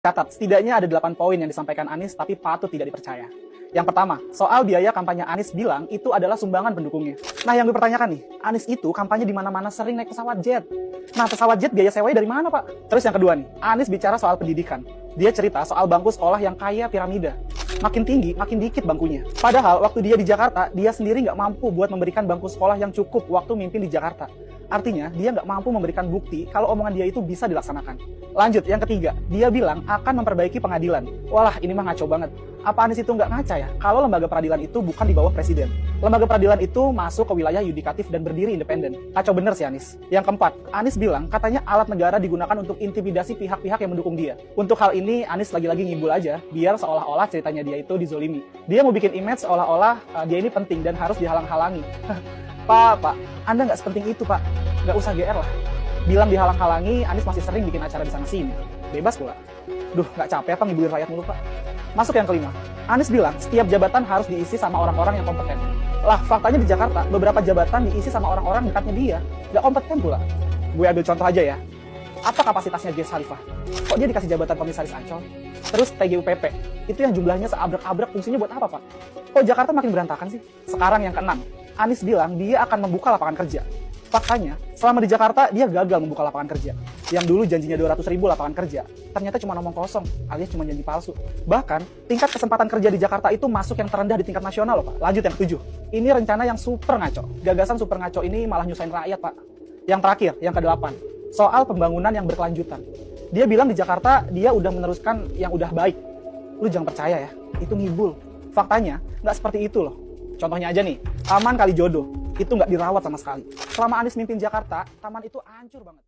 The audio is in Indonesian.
Catat, setidaknya ada 8 poin yang disampaikan Anies tapi patut tidak dipercaya. Yang pertama, soal biaya kampanye Anies bilang itu adalah sumbangan pendukungnya. Nah, yang dipertanyakan nih, Anies itu kampanye di mana-mana sering naik pesawat jet. Nah, pesawat jet biaya sewanya dari mana, Pak? Terus yang kedua nih, Anies bicara soal pendidikan. Dia cerita soal bangku sekolah yang kaya piramida. Makin tinggi, makin dikit bangkunya. Padahal waktu dia di Jakarta, dia sendiri nggak mampu buat memberikan bangku sekolah yang cukup waktu mimpin di Jakarta. Artinya, dia nggak mampu memberikan bukti kalau omongan dia itu bisa dilaksanakan. Lanjut, yang ketiga, dia bilang akan memperbaiki pengadilan. Walah, ini mah ngaco banget. Apa Anies itu nggak ngaca ya? Kalau lembaga peradilan itu bukan di bawah presiden. Lembaga peradilan itu masuk ke wilayah yudikatif dan berdiri independen. Kacau bener sih Anies. Yang keempat, Anies bilang katanya alat negara digunakan untuk intimidasi pihak-pihak yang mendukung dia. Untuk hal ini, Anies lagi-lagi ngibul aja, biar seolah-olah ceritanya dia itu dizolimi. Dia mau bikin image seolah-olah dia ini penting dan harus dihalang-halangi. Pak, Anda nggak sepenting itu, Pak. Nggak usah GR lah. Bilang dihalang-halangi, Anies masih sering bikin acara di sana-sini. Bebas pula. Duh, nggak capek apa ngibulin rakyat mulu, Pak? Masuk yang kelima. Anies bilang, setiap jabatan harus diisi sama orang-orang yang kompeten. Lah, faktanya di Jakarta, beberapa jabatan diisi sama orang-orang dekatnya dia. Nggak kompeten pula. Gue ambil contoh aja ya. Apa kapasitasnya Jess Khalifah? Kok dia dikasih jabatan komisaris Ancol? Terus TGUPP, itu yang jumlahnya seabrek-abrek, fungsinya buat apa, Pak? Kok Jakarta makin berantakan sih? Sekarang yang keenam. Anies bilang dia akan membuka lapangan kerja. Faktanya, selama di Jakarta, dia gagal membuka lapangan kerja. Yang dulu janjinya 200.000 lapangan kerja, ternyata cuma ngomong kosong, alias cuma janji palsu. Bahkan, tingkat kesempatan kerja di Jakarta itu masuk yang terendah di tingkat nasional loh, Pak. Lanjut yang ketujuh. Ini rencana yang super ngaco. Gagasan super ngaco ini malah nyusahin rakyat, Pak. Yang terakhir, yang kedelapan. Soal pembangunan yang berkelanjutan. Dia bilang di Jakarta, dia udah meneruskan yang udah baik. Lu jangan percaya ya, itu ngibul. Faktanya, nggak seperti itu loh. Contohnya aja nih, Taman Kalijodo, itu nggak dirawat sama sekali. Selama Anies mimpin Jakarta, taman itu hancur banget.